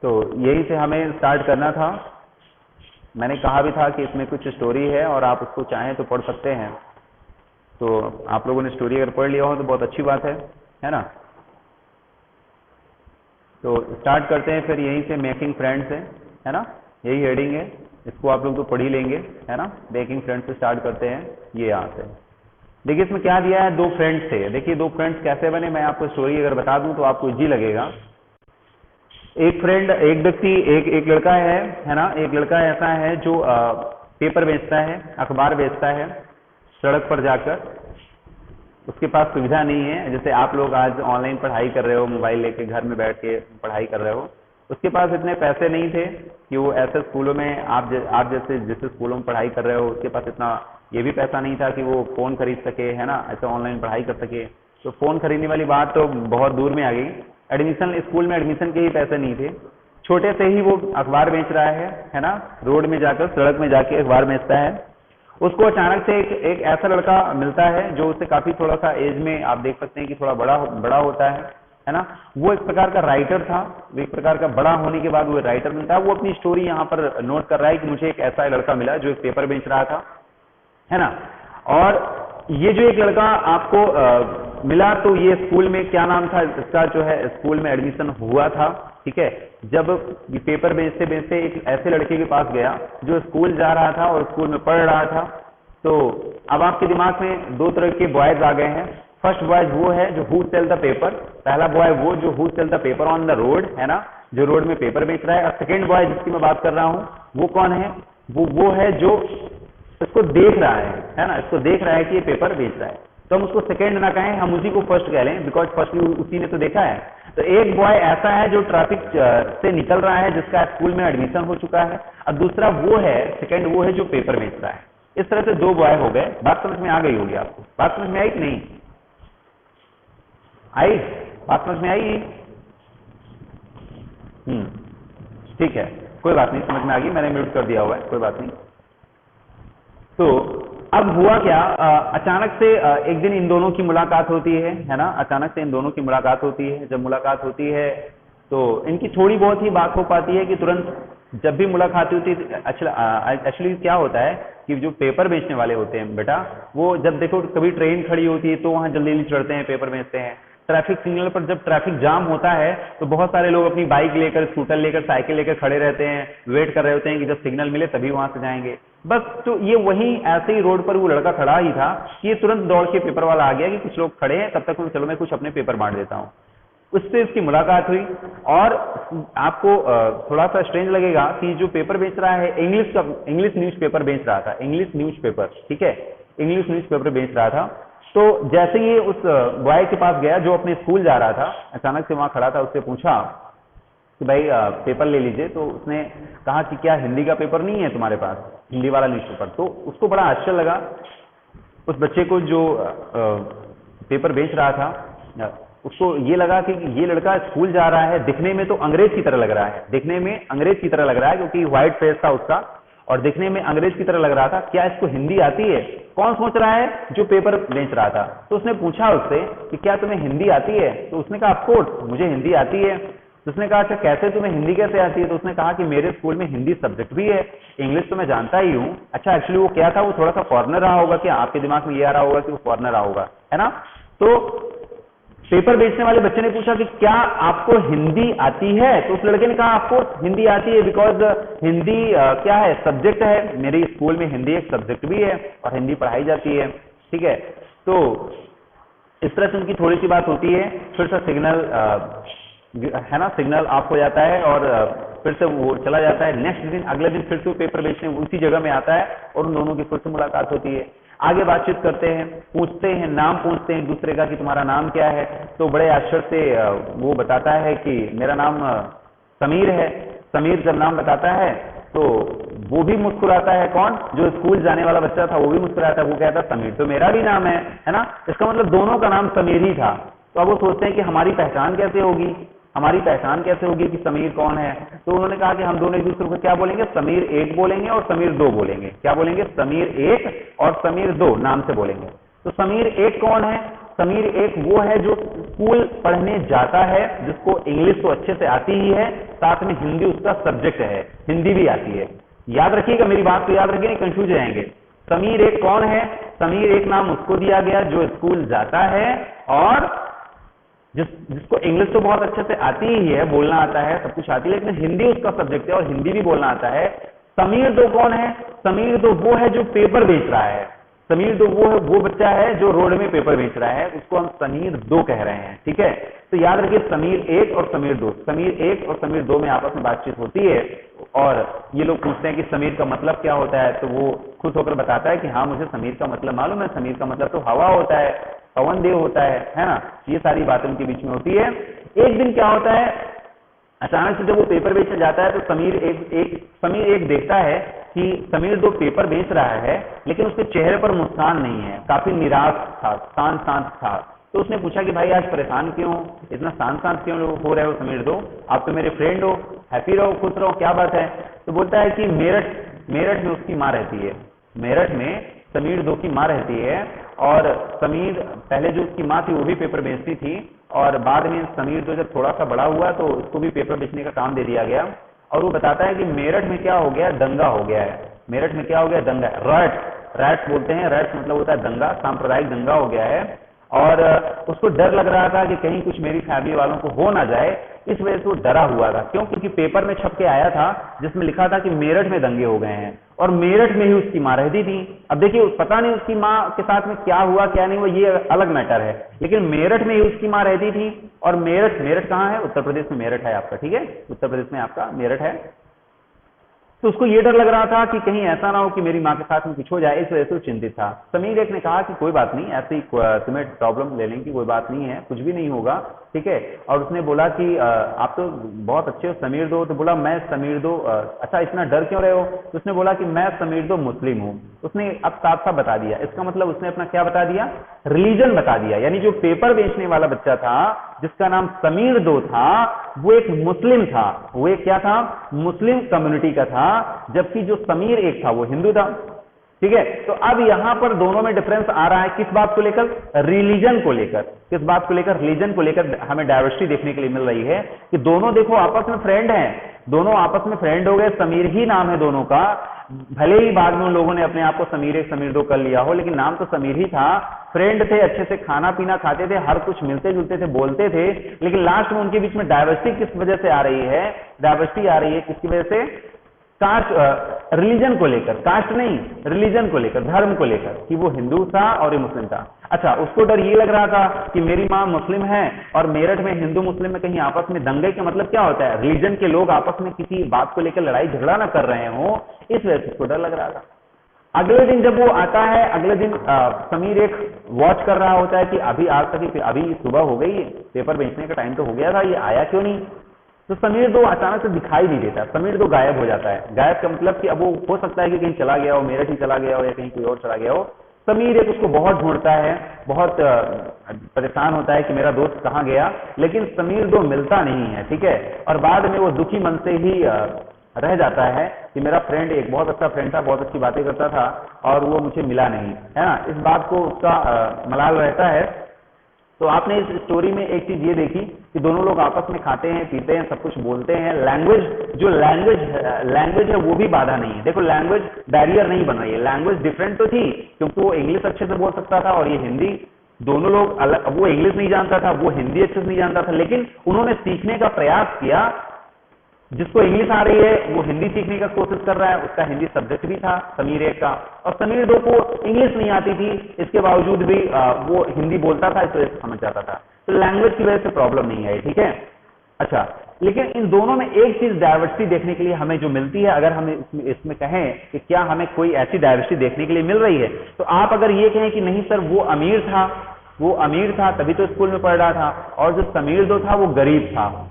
तो यही से हमें स्टार्ट करना था। मैंने कहा भी था कि इसमें कुछ स्टोरी है और आप उसको चाहें तो पढ़ सकते हैं। तो आप लोगों ने स्टोरी अगर पढ़ लिया हो तो बहुत अच्छी बात है ना। तो स्टार्ट करते हैं फिर यहीं से, मेकिंग फ्रेंड्स है ना, यही हेडिंग है, इसको आप लोग तो पढ़ ही लेंगे, है ना। मेकिंग फ्रेंड्स से स्टार्ट करते हैं, ये यहाँ से। देखिए इसमें क्या दिया है, दो फ्रेंड्स थे। देखिए दो फ्रेंड्स कैसे बने, मैं आपको स्टोरी अगर बता दूं तो आपको इजी लगेगा। एक फ्रेंड, एक व्यक्ति, एक लड़का है ना, एक लड़का ऐसा है जो पेपर बेचता है, अखबार बेचता है सड़क पर जाकर। उसके पास सुविधा नहीं है, जैसे आप लोग आज ऑनलाइन पढ़ाई कर रहे हो, मोबाइल लेके घर में बैठ के पढ़ाई कर रहे हो। उसके पास इतने पैसे नहीं थे कि वो ऐसे स्कूलों में, आप जैसे जिस स्कूलों में पढ़ाई कर रहे हो उसके पास इतना ये भी पैसा नहीं था कि वो फ़ोन खरीद सके, है ना, ऐसे ऑनलाइन पढ़ाई कर सके। तो फ़ोन खरीदने वाली बात तो बहुत दूर में आ गई। एडमिशन, स्कूल में एडमिशन के ही पैसे नहीं थे। छोटे से ही वो अखबार बेच रहा है ना, रोड में जाकर, सड़क में जाके अखबार बेचता है। उसको अचानक से एक ऐसा लड़का मिलता है जो उससे काफ़ी थोड़ा सा एज में, आप देख सकते हैं कि थोड़ा बड़ा होता है ना। वो एक प्रकार का राइटर था, वो एक प्रकार का बड़ा होने के बाद वो राइटर मिलता है। वो अपनी स्टोरी यहाँ पर नोट कर रहा है कि मुझे एक ऐसा लड़का मिला जो एक पेपर बेच रहा था, है ना। और ये जो एक लड़का आपको मिला, तो ये स्कूल में क्या नाम था इसका, जो है स्कूल में एडमिशन हुआ था, ठीक है। जब पेपर बेचते बेचते एक ऐसे लड़के के पास गया जो स्कूल जा रहा था और स्कूल में पढ़ रहा था। तो अब आपके दिमाग में दो तरह के बॉयज आ गए हैं। फर्स्ट बॉयज वो है जो हु सेल द पेपर, पहला बॉय वो जो who sell the paper on the road, है ना, जो रोड में पेपर बेच रहा है। और सेकेंड बॉय जिसकी मैं बात कर रहा हूँ वो कौन है, वो है जो इसको देख रहा है ना, इसको देख रहा है कि ये पेपर बेच रहा है। तो हम उसको सेकंड ना कहें, हम उसी को फर्स्ट कह लें, बिकॉज फर्स्ट उसी ने तो देखा है। तो एक बॉय ऐसा है जो ट्रैफिक से निकल रहा है, जिसका स्कूल में एडमिशन हो चुका है, और दूसरा वो है, सेकंड वो है जो पेपर बेच रहा है। इस तरह से दो बॉय हो गए। बात समझ में आ गई होगी आपको? बात समझ में आई कि नहीं आई? बात समझ में आई? ठीक है, कोई बात नहीं, समझ में आ गई, मैंने म्यूट कर दिया हुआ है, कोई बात नहीं। तो अब हुआ क्या, अचानक से एक दिन इन दोनों की मुलाकात होती है ना। अचानक से इन दोनों की मुलाकात होती है। जब मुलाकात होती है तो इनकी थोड़ी बहुत ही बात हो पाती है कि तुरंत जब भी मुलाकात होती है। एक्चुअली क्या होता है कि जो पेपर बेचने वाले होते हैं बेटा, वो जब देखो कभी ट्रेन खड़ी होती है तो वहां जल्दी जल्दी चढ़ते हैं, पेपर बेचते हैं। ट्रैफिक सिग्नल पर जब ट्रैफिक जाम होता है तो बहुत सारे लोग अपनी बाइक लेकर, स्कूटर लेकर, साइकिल लेकर खड़े रहते हैं, वेट कर रहे होते हैं कि जब सिग्नल मिले तभी वहां से जाएंगे बस। तो ये वही ऐसे ही रोड पर वो लड़का खड़ा ही था कि ये तुरंत दौड़ के पेपर वाला आ गया कि कुछ लोग खड़े हैं, तब तक चलो मैं कुछ अपने पेपर बांट देता हूँ। उससे इसकी मुलाकात हुई। और आपको थोड़ा सा स्ट्रेंज लगेगा कि जो पेपर बेच रहा है इंग्लिश न्यूज़पेपर बेच रहा था, इंग्लिश न्यूज़पेपर, ठीक है, इंग्लिश न्यूज़पेपर बेच रहा था। तो जैसे ही उस बॉय के पास गया जो अपने स्कूल जा रहा था, अचानक से वहां खड़ा था, उससे पूछा कि भाई पेपर ले लीजिए। तो उसने कहा कि क्या हिंदी का पेपर नहीं है तुम्हारे पास, हिंदी वाला न्यूज़पेपर? तो उसको बड़ा आश्चर्य लगा उस बच्चे को जो पेपर बेच रहा था। उसको ये लगा कि ये लड़का स्कूल जा रहा है, दिखने में तो अंग्रेज की तरह लग रहा है, दिखने में अंग्रेज की तरह लग रहा है, क्योंकि व्हाइट फेस था उसका और दिखने में अंग्रेज की तरह लग रहा था। क्या इसको हिंदी आती है? कौन सोच रहा है? जो पेपर बेच रहा था। तो उसने पूछा उससे कि क्या तुम्हें हिंदी आती है? तो उसने कहा ऑफ कोर्स मुझे हिंदी आती है। तो उसने कहा अच्छा कैसे, तुम्हें हिंदी कैसे आती है? तो उसने कहा कि मेरे स्कूल में हिंदी सब्जेक्ट भी है, इंग्लिश तो मैं जानता ही हूँ। अच्छा एक्चुअली वो क्या था, वो थोड़ा सा फॉरनर रहा होगा, क्या आपके दिमाग में ये आ रहा होगा कि वो फॉरनर रहा होगा, है ना। तो पेपर बेचने वाले बच्चे ने पूछा कि क्या आपको हिंदी आती है? तो उस लड़के ने कहा आपको हिंदी आती है, बिकॉज हिंदी क्या है, सब्जेक्ट है, मेरे स्कूल में हिंदी एक सब्जेक्ट भी है और हिंदी पढ़ाई जाती है, ठीक है। तो इस तरह से उनकी थोड़ी सी बात होती है। फिर से सिग्नल है ना, सिग्नल ऑफ हो जाता है और फिर से वो चला जाता है। नेक्स्ट दिन, अगले दिन फिर से वो पेपर बेचने उसी जगह में आता है और उन दोनों की फिर से मुलाकात होती है। आगे बातचीत करते हैं, पूछते हैं, नाम पूछते हैं दूसरे का कि तुम्हारा नाम क्या है। तो बड़े आश्चर्य से वो बताता है कि मेरा नाम समीर है। समीर जब नाम बताता है तो वो भी मुस्कुराता है। कौन? जो स्कूल जाने वाला बच्चा था वो भी मुस्कुराता है। वो कहता है समीर तो मेरा भी नाम है ना। इसका मतलब दोनों का नाम समीर ही था। तो अब वो सोचते हैं कि हमारी पहचान कैसे होगी, हमारी पहचान कैसे होगी कि समीर कौन है। तो उन्होंने कहा कि हम दोनों एक दूसरे को क्या बोलेंगे, समीर 1 बोलेंगे और समीर 2 बोलेंगे। क्या बोलेंगे? समीर 1 और समीर 2 नाम से बोलेंगे। तो समीर 1 कौन है? समीर 1 वो है जो स्कूल पढ़ने जाता है, जिसको इंग्लिश तो अच्छे से आती ही है, साथ में हिंदी उसका सब्जेक्ट है, हिंदी भी आती है। याद रखिएगा मेरी बात, तो याद रखिए, कंफ्यूज हो जाएंगे। समीर एक कौन है? समीर एक नाम उसको दिया गया जो स्कूल जाता है और जिसको इंग्लिश तो बहुत अच्छे से आती ही है, बोलना आता है, सब कुछ आती है, लेकिन हिंदी उसका सब्जेक्ट है और हिंदी भी बोलना आता है। समीर दो कौन है? समीर दो वो है जो पेपर बेच रहा है। समीर दो वो है, वो बच्चा है जो रोड में पेपर बेच रहा है, उसको हम समीर दो कह रहे हैं। ठीक है, तो याद रखिए समीर एक और समीर दो, समीर एक और समीर दो में आपस में बातचीत होती है और ये लोग पूछते हैं कि समीर का मतलब क्या होता है, तो वो खुश होकर बताता है कि हाँ मुझे समीर का मतलब मालूम है, समीर का मतलब तो हवा होता है, पवन देव होता है ना। ये सारी बातें उनके बीच में होती है। एक दिन क्या होता है, अचानक से जब वो पेपर बेचने जाता है तो समीर एक देखता है कि समीर दो पेपर बेच रहा है, लेकिन उसके चेहरे पर मुस्कान नहीं है, काफी निराश था, शांत शांत था। तो उसने पूछा कि भाई आज परेशान क्यों, इतना शांत शांत क्यों हो रहे हो समीर दो, आप तो मेरे फ्रेंड हो, हैप्पी रहो, खुश रहो, क्या बात है। तो बोलता है कि मेरठ में उसकी माँ रहती है, मेरठ में समीर दो की माँ रहती है और समीर पहले जो उसकी माँ थी वो भी पेपर बेचती थी और बाद में समीर दो जब थोड़ा सा बड़ा हुआ तो उसको भी पेपर बेचने का काम दे दिया गया। और वो बताता है कि मेरठ में क्या हो गया, दंगा हो गया है, मेरठ में क्या हो गया, दंगा, रैट बोलते हैं, रैट मतलब होता है दंगा, सांप्रदायिक दंगा हो गया है और उसको डर लग रहा था कि कहीं कुछ मेरी फैमिली वालों को हो ना जाए, इस वजह से वो डरा हुआ था। क्यों? क्योंकि पेपर में छप के आया था जिसमें लिखा था कि मेरठ में दंगे हो गए हैं और मेरठ में ही उसकी माँ रहती थी। अब देखिए पता नहीं उसकी माँ के साथ में क्या हुआ क्या नहीं हुआ, ये अलग मैटर है, लेकिन मेरठ में ही उसकी माँ रहती थी। और मेरठ कहाँ है? उत्तर प्रदेश में मेरठ है आपका, ठीक है, उत्तर प्रदेश में आपका मेरठ है। तो उसको ये डर लग रहा था कि कहीं ऐसा ना हो कि मेरी माँ के साथ में कुछ हो जाए, इस वजह से वो चिंतित था। समीर एक ने कहा कि कोई बात नहीं, ऐसी तुम्हें प्रॉब्लम लेने की कोई बात नहीं है, कुछ भी नहीं होगा, ठीक है। और उसने बोला कि आप तो बहुत अच्छे हो समीर दो, तो बोला मैं समीर दो, अच्छा इतना डर क्यों रहे हो? तो उसने बोला कि मैं समीर दो मुस्लिम हूँ। उसने अब साफ साफ बता दिया, इसका मतलब उसने अपना क्या बता दिया, रिलीजन बता दिया। यानी जो पेपर बेचने वाला बच्चा था जिसका नाम समीर दो था वो एक मुस्लिम था, वो एक क्या था, मुस्लिम कम्युनिटी का था, जबकि जो समीर एक था वो हिंदू था। ठीक है, तो अब यहां पर दोनों में डिफरेंस आ रहा है, किस बात को लेकर, रिलीजन को लेकर। किस बात को लेकर, रिलीजन को लेकर हमें डाइवर्सिटी देखने के लिए मिल रही है कि दोनों देखो आपस में फ्रेंड हैं, दोनों आपस में फ्रेंड हो गए, समीर ही नाम है दोनों का, भले ही बाद में उन लोगों ने अपने आप को समीर एक समीर दो कर लिया हो, लेकिन नाम तो समीर ही था। फ्रेंड थे, अच्छे से खाना पीना खाते थे, हर कुछ मिलते जुलते थे, बोलते थे, लेकिन लास्ट में उनके बीच में डाइवर्सिटी किस वजह से आ रही है, डाइवर्सिटी आ रही है किसकी वजह से, कास्ट, रिलीजन को लेकर, कास्ट नहीं रिलीजन को लेकर, धर्म को लेकर, कि वो हिंदू था और ये मुस्लिम था। अच्छा, उसको डर ये लग रहा था कि मेरी माँ मुस्लिम है और मेरठ में हिंदू मुस्लिम में कहीं आपस में दंगे का मतलब क्या होता है, रिलीजन के लोग आपस में किसी बात को लेकर लड़ाई झगड़ा ना कर रहे हो, इस वजह से उसको डर लग रहा था। अगले दिन जब वो आता है, अगले दिन समीर एक वॉच कर रहा होता है कि अभी आज तक, अभी सुबह हो गई, पेपर बेचने का टाइम तो हो गया था, ये आया क्यों नहीं। तो समीर दो अचानक से दिखाई नहीं देता, समीर दो गायब हो जाता है। गायब का मतलब कि अब वो हो सकता है कि कहीं चला गया हो, मेरठ ही चला गया हो या कहीं कोई और चला गया हो। समीर एक उसको बहुत ढूंढता है, बहुत परेशान होता है कि मेरा दोस्त कहाँ गया, लेकिन समीर दो मिलता नहीं है। ठीक है, और बाद में वो दुखी मन से ही रह जाता है कि मेरा फ्रेंड एक बहुत अच्छा फ्रेंड था, बहुत अच्छी बातें करता था और वो मुझे मिला नहीं, है ना, इस बात को उसका मलाल रहता है। तो आपने इस स्टोरी में एक चीज ये देखी कि दोनों लोग आपस में खाते हैं, पीते हैं, सब कुछ बोलते हैं, लैंग्वेज है वो भी बाधा नहीं है। देखो लैंग्वेज बैरियर नहीं बन रही है, लैंग्वेज डिफरेंट तो थी क्योंकि वो इंग्लिश अच्छे से बोल सकता था और ये हिंदी, दोनों लोग अलग, वो इंग्लिश नहीं जानता था, वो हिंदी अच्छे से नहीं जानता था, लेकिन उन्होंने सीखने का प्रयास किया। जिसको इंग्लिश आ रही है वो हिंदी सीखने का कोशिश कर रहा है, उसका हिंदी सब्जेक्ट भी था समीर एक का, और समीर दो को इंग्लिश नहीं आती थी, इसके बावजूद भी वो हिंदी बोलता था, इस वजह से समझ जाता था। तो लैंग्वेज की वजह से प्रॉब्लम नहीं है, ठीक है। अच्छा, लेकिन इन दोनों में एक चीज डाइवर्सिटी देखने के लिए हमें जो मिलती है, अगर हम इसमें कहें कि क्या हमें कोई ऐसी डाइवर्सिटी देखने के लिए मिल रही है, तो आप अगर ये कहें कि नहीं सर वो अमीर था तभी तो स्कूल में पढ़ रहा था, और जो समीर दो था वो गरीब था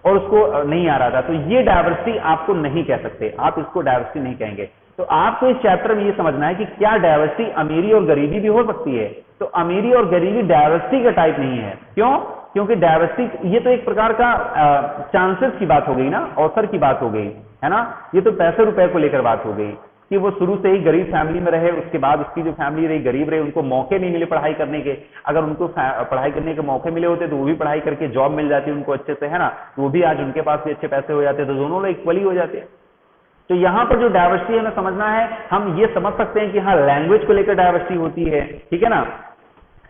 और उसको नहीं आ रहा था, तो ये डाइवर्सिटी आपको नहीं कह सकते, आप इसको डाइवर्सिटी नहीं कहेंगे। तो आपको इस चैप्टर में ये समझना है कि क्या डाइवर्सिटी अमीरी और गरीबी भी हो सकती है। तो अमीरी और गरीबी डाइवर्सिटी का टाइप नहीं है। क्यों? क्योंकि डाइवर्सिटी ये तो एक प्रकार का चांसेस की बात हो गई ना, अवसर की बात हो गई, है ना, ये तो पैसे रुपए को लेकर बात हो गई। कि वो शुरू से ही गरीब फैमिली में रहे, उसके बाद उसकी जो फैमिली रही गरीब रहे, उनको मौके नहीं मिले पढ़ाई करने के। अगर उनको पढ़ाई करने के मौके मिले होते तो वो भी पढ़ाई करके जॉब मिल जाती उनको अच्छे से, है ना, तो वो भी आज उनके पास भी अच्छे पैसे हो जाते, तो दोनों लोग इक्वली हो जाते। तो यहाँ पर जो डाइवर्सिटी हमें समझना है, हम ये समझ सकते हैं कि हाँ लैंग्वेज को लेकर डाइवर्सिटी होती है, ठीक है ना।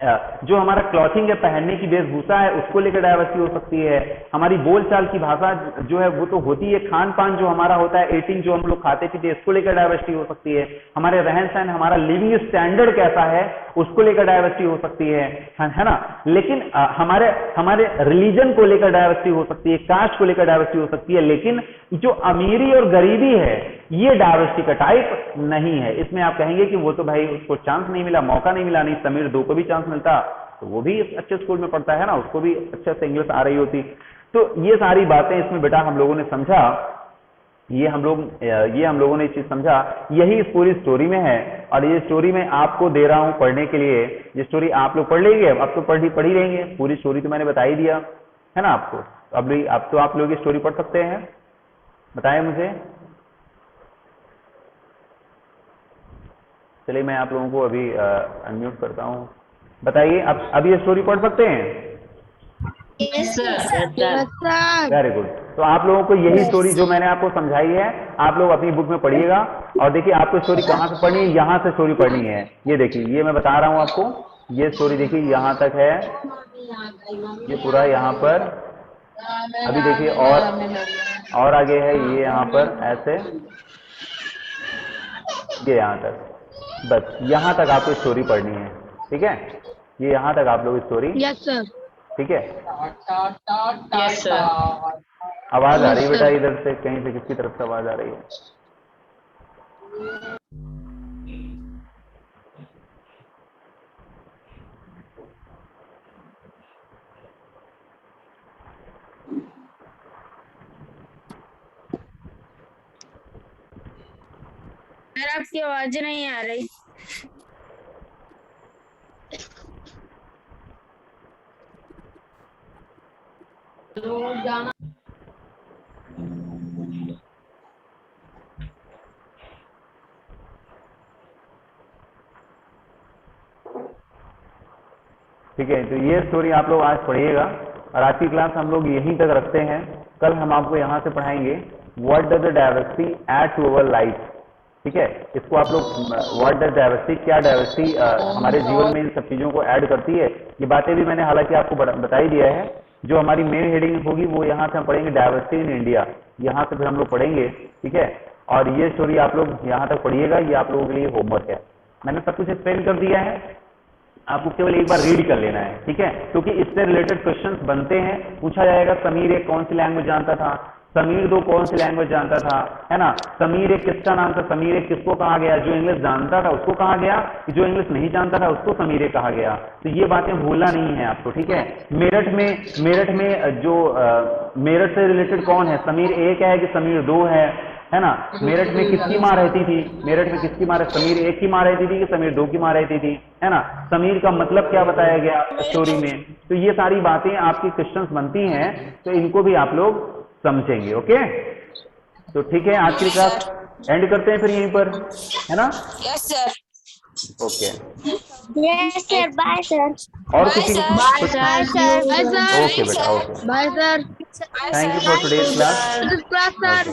जो हमारा क्लॉथिंग है, पहनने की वेशभूषा है, उसको लेकर डाइवर्सिटी हो सकती है। हमारी बोलचाल की भाषा जो है वो तो होती है। खान पान जो हमारा होता है, ईटिंग जो हम लोग खाते पीते, इसको लेकर डाइवर्सिटी हो सकती है। हमारे रहन सहन, हमारा लिविंग स्टैंडर्ड कैसा है, उसको लेकर डाइवर्सिटी हो सकती है ना। लेकिन हमारे रिलीजन को लेकर डाइवर्सिटी हो सकती है, कास्ट को लेकर डाइवर्सिटी हो सकती है, लेकिन जो अमीरी और गरीबी है ये डाइवर्सिटी का टाइप नहीं है। इसमें आप कहेंगे कि वो तो भाई उसको चांस नहीं मिला, मौका नहीं मिला, नहीं समीर 2 को भी चांस मिलता तो वो भी अच्छे स्कूल में पढ़ता है ना, उसको भी अच्छे से इंग्लिश आ रही होती। तो ये सारी बातें इसमें बेटा हम लोगों ने समझा, ये हम लोगों ने चीज समझा, यही इस पूरी स्टोरी में है। और ये स्टोरी मैं आपको दे रहा हूं पढ़ने के लिए। ये स्टोरी आप लोग पढ़ लेंगे, अब तो पढ़ी रहेंगे, पूरी स्टोरी तो मैंने बता ही दिया है ना आपको। अब तो आप लोग ये स्टोरी पढ़ सकते हैं, बताएं मुझे। चलिए मैं आप लोगों को अभी अनम्यूट करता हूं, बताइए अब ये स्टोरी पढ़ सकते हैं? Very good. तो आप लोगों को यही स्टोरी जो मैंने आपको समझाई है, आप लोग अपनी बुक में पढ़िएगा। और देखिए आपको स्टोरी कहाँ से पढ़नी है, यहाँ से स्टोरी पढ़नी है। ये देखिए, ये मैं बता रहा हूँ आपको, ये स्टोरी देखिए यहाँ तक है, ये पूरा यहाँ पर। अभी देखिए और आगे है, ये यहाँ पर ऐसे, ये यहाँ तक, बस यहाँ तक आपको स्टोरी पढ़नी है, ठीक है। ये यहाँ तक आप लोग स्टोरी, यस सर, ठीक है। Yes sir. आवाज आ रही है बेटा इधर से, कहीं से किसकी तरफ से आवाज आ रही है? सर आपकी आवाज नहीं आ रही। ठीक है, तो ये स्टोरी आप लोग आज पढ़िएगा। और आज की क्लास हम लोग यहीं तक रखते हैं। कल हम आपको यहाँ से पढ़ाएंगे what does the diversity add to our life, ठीक है। इसको आप लोग व्हाट डज डाइवर्सिटी, क्या डाइवर्सिटी हमारे जीवन में इन सब चीजों को ऐड करती है, ये बातें भी मैंने हालांकि आपको बता ही दिया है। जो हमारी मेन हेडिंग होगी वो यहाँ से हम पढ़ेंगे डाइवर्सिटी इन इंडिया, यहाँ से फिर हम लोग पढ़ेंगे, ठीक है। और ये स्टोरी आप लोग यहाँ तक पढ़िएगा, ये आप लोगों के लिए होमवर्क है। मैंने सब कुछ एक्सप्लेन कर दिया है, आपको केवल एक बार रीड कर लेना है, ठीक है। क्योंकि इससे रिलेटेड क्वेश्चंस बनते हैं, पूछा जाएगा समीर एक कौन सी लैंग्वेज जानता था, समीर 2 कौन सी लैंग्वेज जानता था, है ना। समीर एक किसका नाम था, समीर एक किसको कहा गया, जो इंग्लिश जानता था उसको कहा गया, जो इंग्लिश नहीं जानता था उसको समीर एक कहा गया। तो ये बातें भूलना नहीं है आपको, ठीक है। मेरठ में जो मेरठ से रिलेटेड कौन है, समीर एक है कि समीर 2 है ना। मेरठ में किसकी माँ रहती थी, मेरठ में किसकी माँ, समीर एक की माँ रहती थी कि समीर 2 की माँ रहती थी, है ना। समीर का मतलब क्या बताया गया स्टोरी में। तो ये सारी बातें आपकी क्वेश्चंस बनती हैं, तो इनको भी आप लोग समझेंगे, ओके। तो ठीक है, आज की क्लास एंड करते हैं फिर यहीं पर, है ना। Yes sir. Okay, yes sir, bye sir. और किसी बाय सर। ओके बेटा, okay, bye sir. Thank you for today's class. Sir.